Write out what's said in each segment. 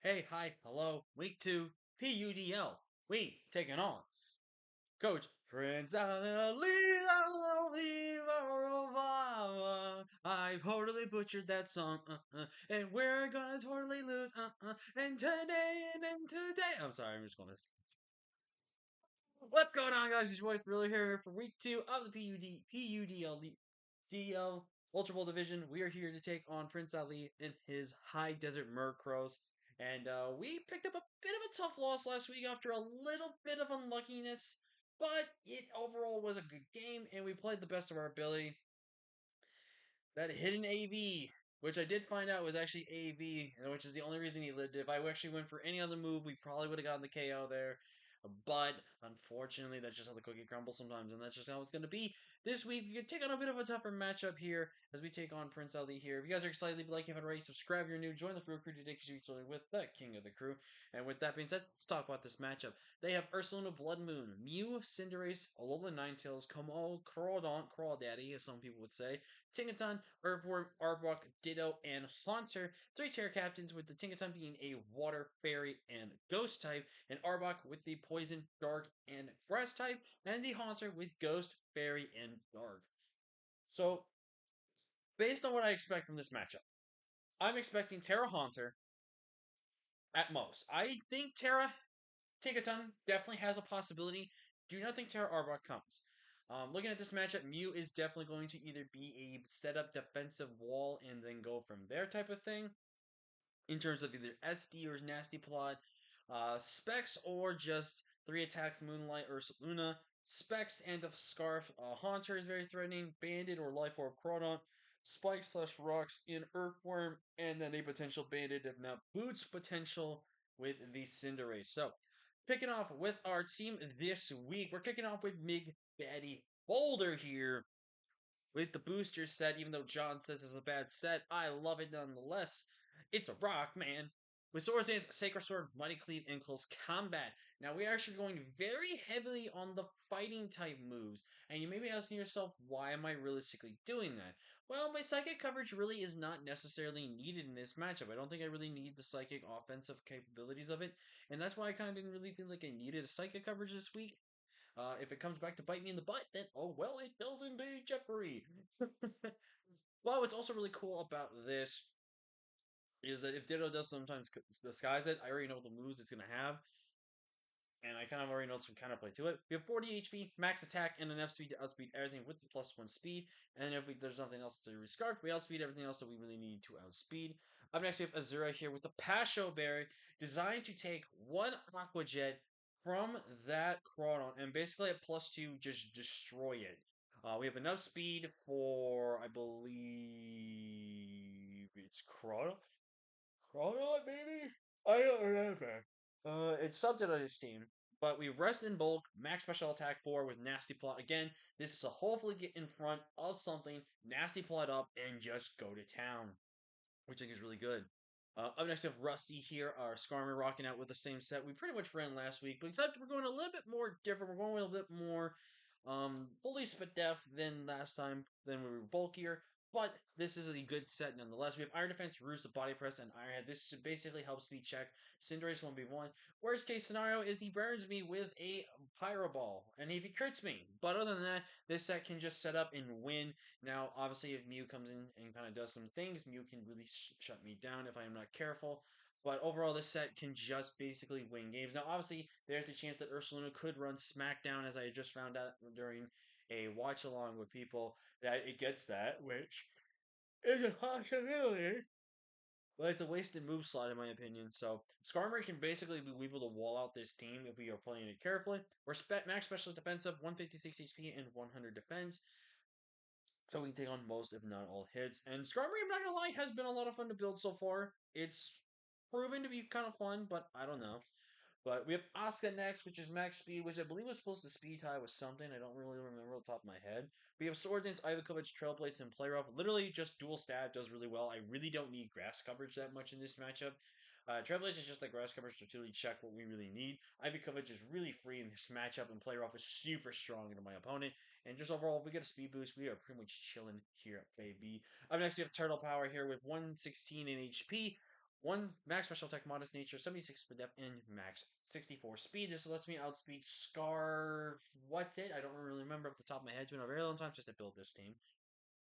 Hey, hi, hello. Week 2, PUDL. We taking on Coach Prince I totally butchered that song, and we're gonna totally lose, and today. I'm sorry, I'm just gonna. What's going on, guys? It's your boy Thriller here for week 2 of the PUDL Ultra Bowl division. We are here to take on Prince Ali and his High Desert Murkrows. And we picked up a bit of a tough loss last week after a little bit of unluckiness, but it overall was a good game, and we played the best of our ability. That hidden AV, which I did find out was actually AV, which is the only reason he lived. If I actually went for any other move, we probably would have gotten the KO there. But unfortunately, that's just how the cookie crumbles sometimes, and that's just how it's going to be. This week, we could take on a bit of a tougher matchup here as we take on Prince Ali here. If you guys are excited, leave a like if you're already, subscribe if you're new, join the crew today because you'll be throwing with the king of the crew. And with that being said, let's talk about this matchup. They have Ursaluna Blood Moon, Mew, Cinderace, Alola Ninetales, Como, Crawdaunt, Crawdaddy, as some people would say, Tinkaton, Earthworm, Arbok, Ditto, and Haunter. Three Terra Captains, with the Tinkaton being a Water, Fairy, and Ghost type, and Arbok with the Poison, Dark, and Grass type, and the Haunter with Ghost, Fairy, and Dark. So, based on what I expect from this matchup, I'm expecting Terra Haunter at most. I think Terra Tinkaton definitely has a possibility. Do not think Terra Arbok comes. Looking at this matchup, Mew is definitely going to either be a set up defensive wall and then go from there type of thing, in terms of either SD or Nasty Plot, Specs, or just 3 attacks Moonlight or Luna. Specs and the Scarf. Haunter is very threatening. Bandit or Life Orb Crawdon. Spike slash Rocks in Earthworm, and then a potential Bandit, if not Boots potential, with the Cinderace. So, picking off with our team this week, we're kicking off with Mig Batty Boulder here with the booster set. Even though John says it's a bad set, I love it nonetheless. It's a rock, man. With Swords Dance, Sacred Sword, Mighty Cleave, and Close Combat. Now, we are actually going very heavily on the fighting type moves, and you may be asking yourself, why am I realistically doing that? Well, my psychic coverage really is not necessarily needed in this matchup. I don't think I really need the psychic offensive capabilities of it, and that's why I kind of didn't really feel like I needed a psychic coverage this week. If it comes back to bite me in the butt, then oh well, it does indeed, Jeffrey. Well, what's also really cool about this is that if Ditto does sometimes disguise it, I already know the moves it's going to have, and I kind of already know some counterplay to it. We have 40 HP, max attack, and enough speed to outspeed everything with the +1 speed. And if there's nothing else to rescarf, we outspeed everything else that we really need to outspeed. Up next, we have Azura here with the Pasho Berry, designed to take one Aqua Jet from that Crawdon, and basically at +2, just destroy it. We have enough speed for, I believe, it's Crawdon? Crawdon, maybe? I don't remember. It's something on his team. But we rest in bulk, max special attack 4 with Nasty Plot. Again, this is to hopefully get in front of something, Nasty Plot up, and just go to town, which I think is really good. Up next, we have Rusty here, our Skarmory rocking out with the same set we pretty much ran last week, but except we're going a little bit more different. We're going a little bit more fully spit def than last time, then we were bulkier. But this is a good set nonetheless. We have Iron Defense, Roost, the Body Press, and Iron Head. This basically helps me check Cinderace 1v1. Worst case scenario is he burns me with a Pyro Ball, and if he crits me. But other than that, this set can just set up and win. Now, obviously, if Mew comes in and kind of does some things, Mew can really shut me down if I am not careful. But overall, this set can just basically win games. Now, obviously, there's a chance that Ursaluna could run SmackDown, as I just found out during a watch along with people that it gets that, which is a possibility. But it's a wasted move slot, in my opinion. So, Skarmory can basically be able to wall out this team if we are playing it carefully. We're max special defensive, 156 HP, and 100 defense. So we can take on most, if not all, hits. And Skarmory, I'm not gonna lie, has been a lot of fun to build so far. It's proven to be kind of fun, but I don't know. But we have Asuka next, which is max speed, which I believe was supposed to speed tie with something. I don't really remember off the top of my head. We have Sword Dance, Ivakovich, Trailblaze, and Play Rough. Literally just dual stab does really well. I really don't need grass coverage that much in this matchup. Trailblaze is just like grass coverage to really check what we really need. Ivakovich is really free in this matchup, and Play Rough is super strong into my opponent. And just overall, if we get a speed boost, we are pretty much chilling here at KB. Up next, we have Turtle Power here with 116 in HP. 1 max special attack, modest nature, 76 for depth, and max 64 speed. This lets me outspeed Scarf. What's it? I don't really remember off the top of my head. It's been a very long time since I built this team.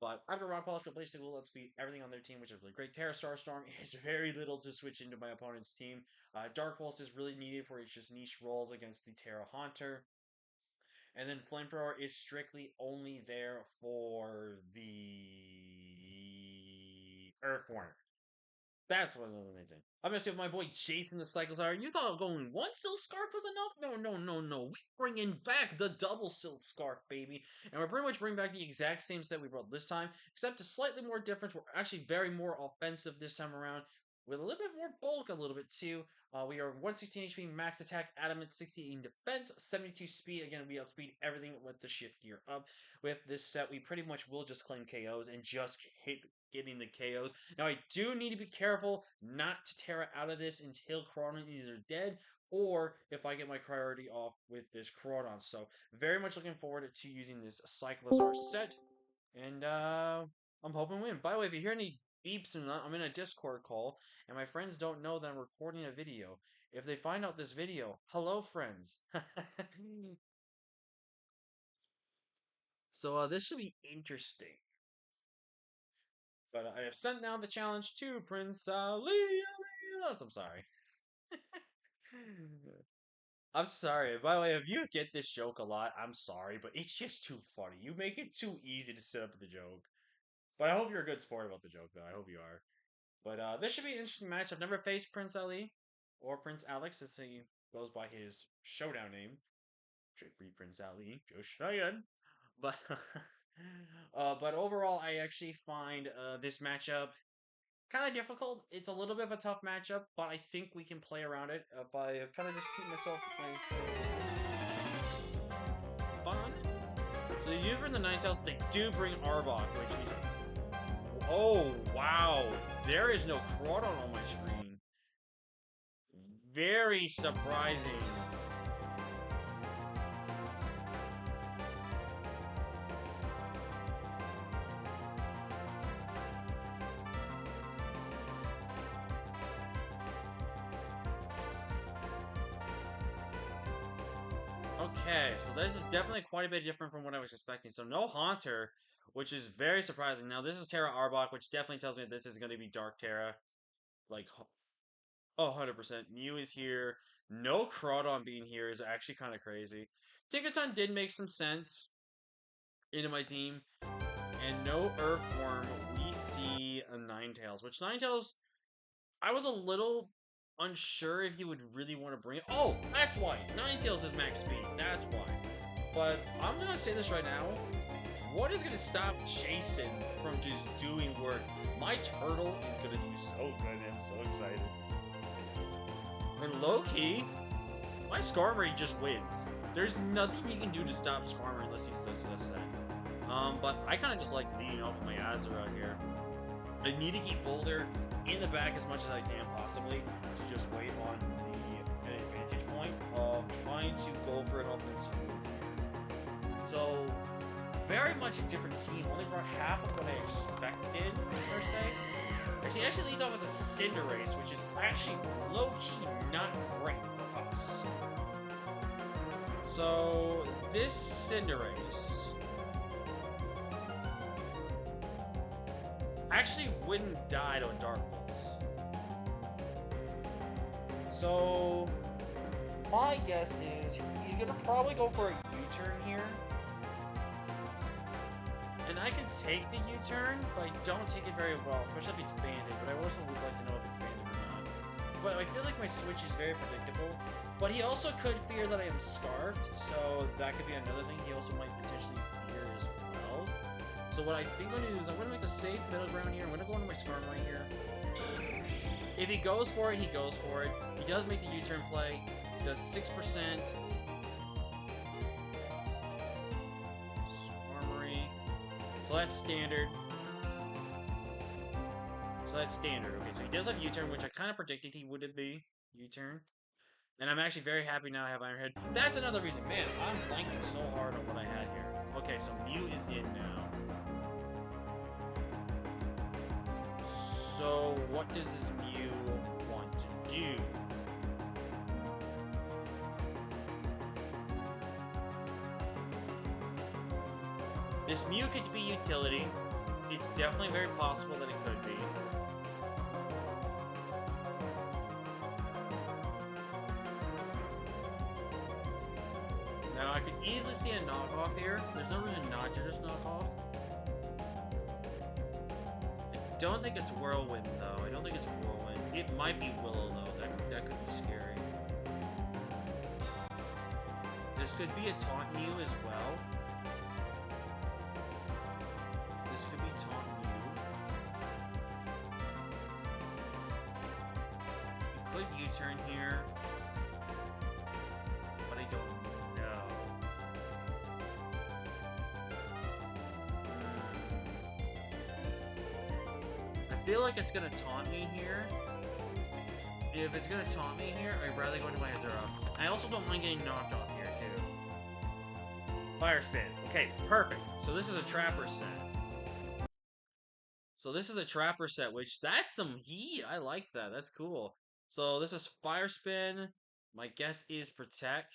But after Rock Polish, basically will outspeed everything on their team, which is really great. Terra Starstorm is very little to switch into my opponent's team. Dark Pulse is really needed for its just niche roles against the Terra Haunter. And then Flamethrower is strictly only there for the Earthworm. That's what I'm thinking. I'm gonna see if my boy Jason the Cycles are. You thought going one Silk Scarf was enough? No. We bringing back the double Silk Scarf, baby. And we're pretty much bringing back the exact same set we brought this time, except a slightly more difference. We're actually very more offensive this time around, with a little bit more bulk, a little bit too. We are 116 HP, max attack, adamant, 68 in defense, 72 speed. Again, we outspeed everything with the shift gear up. With this set, we pretty much will just claim KOs and just hit getting the KOs. Now, I do need to be careful not to Terra out of this until Crawdon is either dead or if I get my priority off with this Crawdon. So, very much looking forward to using this Cyclozar set. And I'm hoping to win. By the way, if you hear any beeps and I'm in a Discord call and my friends don't know that I'm recording a video, if they find out this video, hello, friends. So, this should be interesting. But I have sent down the challenge to Prince Ali. I'm sorry. I'm sorry. By the way, if you get this joke a lot, I'm sorry, but it's just too funny. You make it too easy to set up the joke. But I hope you're a good sport about the joke, though. I hope you are. But this should be an interesting match. I've never faced Prince Ali or Prince Alex, as he goes by his showdown name. Should be Prince Ali. Just saying. But but overall, I actually find this matchup kind of difficult. It's a little bit of a tough matchup, but I think we can play around it if I kind of just keep myself playing fun. So they do bring the Ninetales. They do bring Arbok, which is... Oh, wow. There is no Crawdon on my screen. Very surprising. Okay, so this is definitely quite a bit different from what I was expecting. So no Haunter, which is very surprising. Now this is Terra Arbok, which definitely tells me this is going to be Dark Terra. Like, oh, 100%. Mew is here. No Crawdon being here is actually kind of crazy. Tinkaton did make some sense into my team. And no Earthworm, we see a Ninetales, which Ninetales, I was a little unsure if he would really want to bring it. Oh, that's why. Ninetales is max speed. That's why. But I'm going to say this right now. What is going to stop Jason from just doing work? My turtle is going to do so good. I'm so excited. And low-key, my Skarmory just wins. There's nothing he can do to stop Skarmory unless he does this set. But I kind of just like leading off with my Azura here. I need to keep Boulder in the back as much as I can possibly to just wait on the advantage point of trying to go for an offensive move. So, very much a different team, only for half of what I expected, per se. He actually leads off with a Cinderace, which is actually low-key not great for us. So, this Cinderace actually wouldn't die to a Dark Pulse. So, my guess is he's gonna probably go for a U-turn here. And I can take the U-turn, but I don't take it very well, especially if it's banded, but I also would like to know if it's banded or not. But I feel like my switch is very predictable. But he also could fear that I am Scarfed, so that could be another thing he also might potentially fear as well. So what I think I'm going to do is I'm going to make the safe middle ground here. I'm going to go into my Skarmory here. If he goes for it, he goes for it. He does make the U-turn play. He does 6%. Skarmory. So that's standard. Okay, so he does have U-turn, which I kind of predicted he would be. U-turn. And I'm actually very happy now I have Iron Head. That's another reason. Man, I'm blanking so hard on what I had here. Okay, so Mew is in now. So, what does this Mew This Mew could be utility. It's definitely very possible that it could be. Now, I could easily see a knockoff here. There's no reason not to just knock off. I don't think it's Whirlwind, though. I don't think it's Whirlwind. It might be Willow, though. That could be scary. This could be a Taunt Mew as well. This could be Taunt Mew. You could U-turn here. But I don't know. I feel like it's gonna taunt me here. If it's gonna taunt me here, I'd rather go into my Zero. I also don't mind getting knocked off here, too. Fire Spin. Okay, perfect. So this is a Trapper set. Which, that's some heat. I like that. That's cool. So this is Fire Spin. My guess is Protect.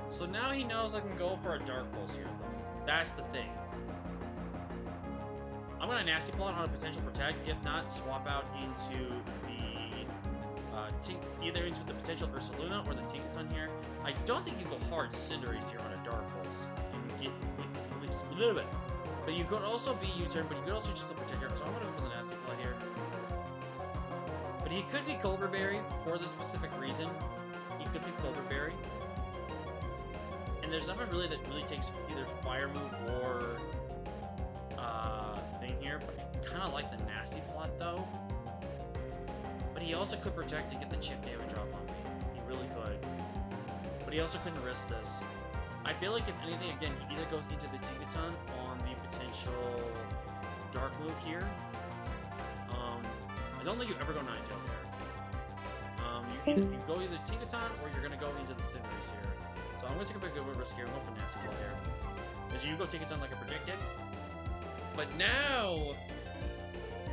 So now he knows I can go for a Dark Pulse here, though. That's the thing. I'm going to Nasty Plot on a potential Protect. If not, swap out into the either into the potential Ursaluna or the Tinkaton here. I don't think you go hard Cinderace here on a Dark Pulse. A little bit. But you could also be U-turn, but you could also just Protect here. So I'm going to go for the Nasty Plot here. But he could be Cobra Berry for this specific reason. He could be Cobra Berry. And there's nothing really that really takes either Fire Move or thing here, but I kind of like the Nasty Plot though. But he also could Protect to get the chip damage off on me. He really could. But he also couldn't risk this. I feel like if anything, again, he either goes into the Tinkaton on the potential Dark move here. I don't think you ever go Ninetales there. You go either Tinkaton or you're gonna go into the Cinderace here. So I'm gonna take a bit of a risk here. I'm going for Nasty Plot here. As you go Tinkaton like I predicted. But now,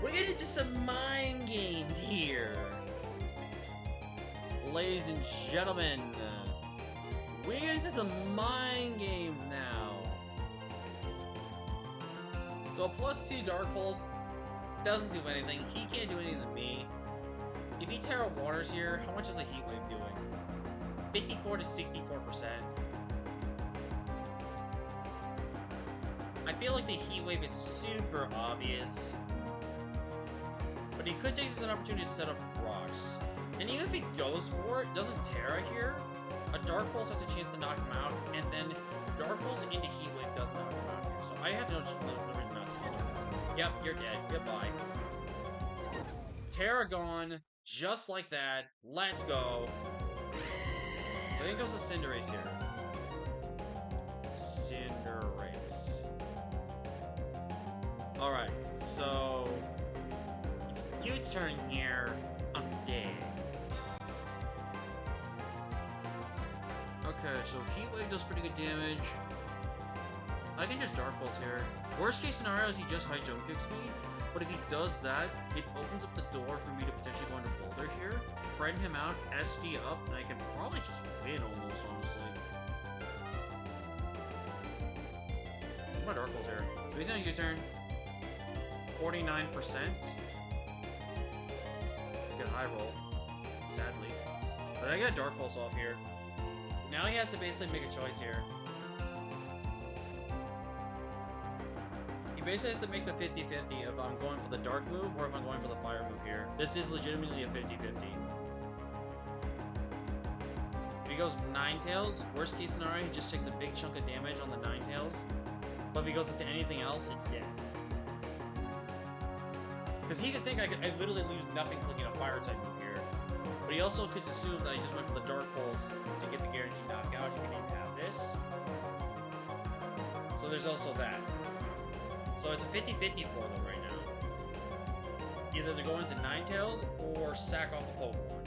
we're getting into some mind games here. Ladies and gentlemen, we're into the mind games now. So a +2 Dark Pulse doesn't do anything. He can't do anything to me. If he Terra Waters here, how much is a Heat Wave doing? 54 to 64%. I feel like the Heat Wave is super obvious. But he could take this as an opportunity to set up rocks. And even if he goes for it, doesn't Terra here, a Dark Pulse has a chance to knock him out, and then Dark Pulse into Heat Wave does knock him out here. So I have no reason not to use it. Yep, you're dead. Goodbye. Terra gone, just like that. Let's go. So here comes the Cinderace here. Cinderace. Alright, so U-turn here. I'm dead. Okay, so Heat Wave does pretty good damage. I can just Dark Pulse here. Worst case scenario is he just high jump kicks me. But if he does that, it opens up the door for me to potentially go into Boulder here, friend him out, SD up, and I can probably just win almost, honestly. I'm gonna Dark Pulse here. So he's gonna U-turn. 49%. It's a good high roll, sadly. But I got Dark Pulse off here. Now he has to basically make a choice here. He basically has to make the 50-50 if I'm going for the Dark move or if I'm going for the Fire move here. This is legitimately a 50-50. If he goes Ninetales, worst case scenario, he just takes a big chunk of damage on the Ninetales. But if he goes into anything else, it's dead. Because he could think I literally lose nothing clicking a Fire type move here. But he also could assume that I just went for the Dark Pulse to get the guaranteed knockout. You can even have this. So there's also that. So it's a 50-50 for them right now. Either they go into Ninetales or sack off a Pokemon.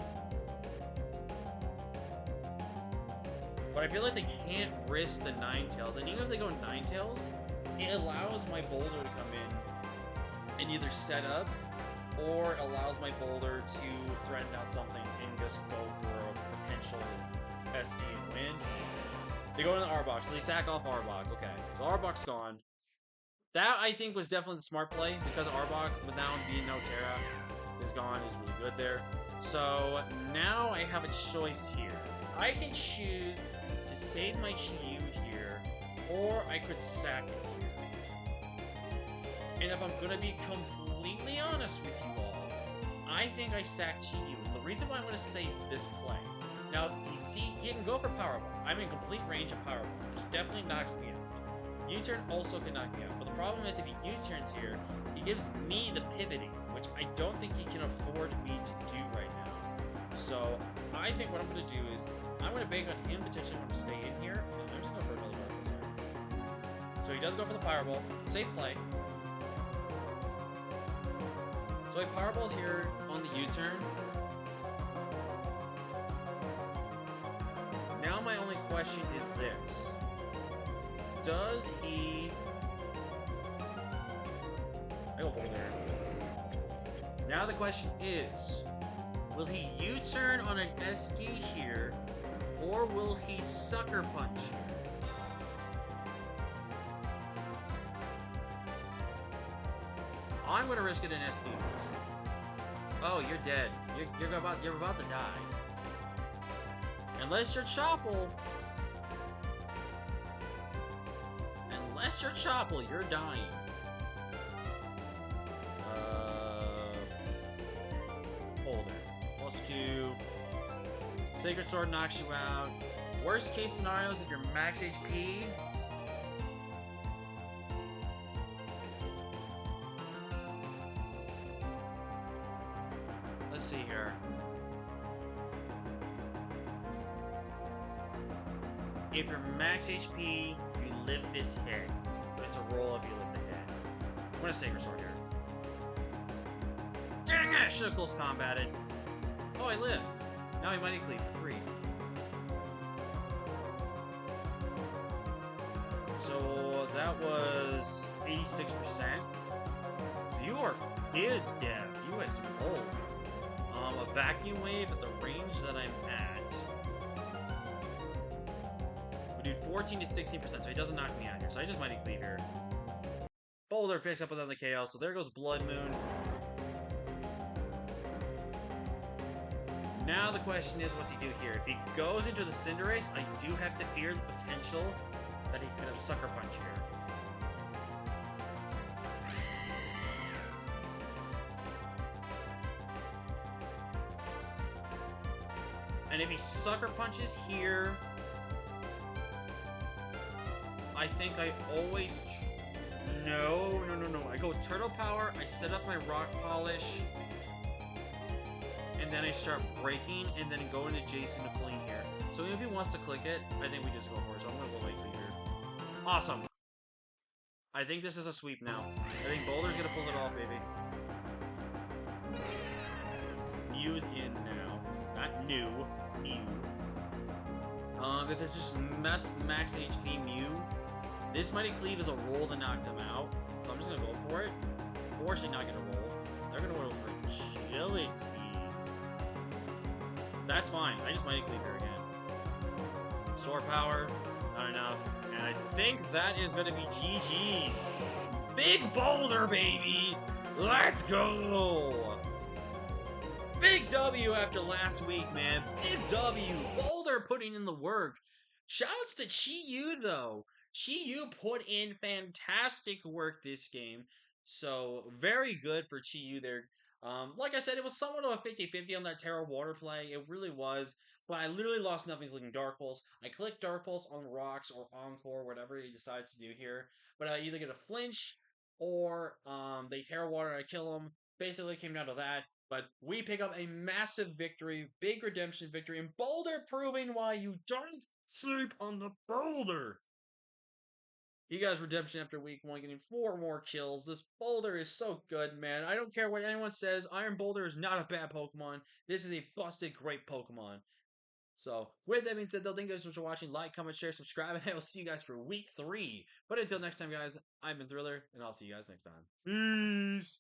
But I feel like they can't risk the Ninetales. And even if they go Ninetales, it allows my Boulder to come in and either set up or allows my Boulder to threaten out something and just go for a potential SD and win. They go in the Arbok, so they sack off Arbok. Okay, so Arbok's gone. That, I think, was definitely the smart play, because Arbok, with now being no Terra, is gone, is really good there. So, now I have a choice here. I can choose to save my Chi-Yu here, or I could sack it here. And if I'm gonna be completely honest with you all, I think I sack Chi-Yu. And the reason why I'm gonna say this play. Now, you see, he can go for Powerball. I'm in complete range of Powerball. This definitely knocks me out. U-turn also can knock me out, but the problem is if he U-turns here, he gives me the pivoting, which I don't think he can afford me to do right now. So, I think what I'm going to do is, I'm going to bank on him potentially want to stay in here, and I'm just going to go for another Dark here. So he does go for the Powerball. Safe play. So he Powerballs here on the U-turn. Now my only question is this. Does he... I go Boulder. Now the question is, will he U-turn on an SD here, or will he Sucker Punch here? I'm gonna risk it in SD. Oh, you're dead. You're about to die. Unless you're Chopple. Unless you're Chopple, you're dying. Hold it. Plus 2. Sacred Sword knocks you out. Worst case scenario is if you're max HP. Let's see here. If you're max HP, you live this hit. It's a roll if you live the hit. I'm gonna Sacred Sword here. Dang it! I should have close combated. Oh, I live. Now I might cleave for free. So that was 86%. So you are fizz dev. You guys rolled. A vacuum wave at the range that I'm at. We do 14 to 16%, so he doesn't knock me out here. So I just might cleave here. Boulder picks up another KO, so there goes Blood Moon. Now the question is, what's he do here? If he goes into the Cinderace, I do have to fear the potential that he could have Sucker Punch here. And if he Sucker Punches here, I think I always... No. I go Turtle Power, I set up my Rock Polish, and then I start breaking, and then go into Jason to clean here. So if he wants to click it, I think we just go for it. So I'm going to go late here. Awesome. I think this is a sweep now. I think Boulder's going to pull it off, baby. Mew's in now. Not new. Mew. If it's just max HP Mew, this Mighty Cleave is a roll to knock them out. So I'm just going to go for it. Fortunately not going to roll. They're going to roll for Agility. That's fine. I just Mighty Cleave here again. Store Power. Not enough. And I think that is going to be GG's. Big Boulder, baby! Let's go! Big W after last week, man. Big W. Boulder putting in the work. Shoutouts to Chi-Yu, though. Chi-Yu put in fantastic work this game. So, very good for Chi-Yu there. Like I said, it was somewhat of a 50-50 on that Terra Water play. It really was. But I literally lost nothing clicking Dark Pulse. I clicked Dark Pulse on Rocks or Encore, whatever he decides to do here. But I either get a flinch or they Terra Water and I kill him. Basically, it came down to that. But we pick up a massive victory, big redemption victory, and Boulder proving why you don't sleep on the Boulder. You guys, redemption after week 1, getting 4 more kills. This Boulder is so good, man. I don't care what anyone says. Iron Boulder is not a bad Pokemon. This is a busted, great Pokemon. So, with that being said, though, thank you guys so much for watching. Like, comment, share, subscribe, and I will see you guys for week 3. But until next time, guys, I've been Thriller, and I'll see you guys next time. Peace!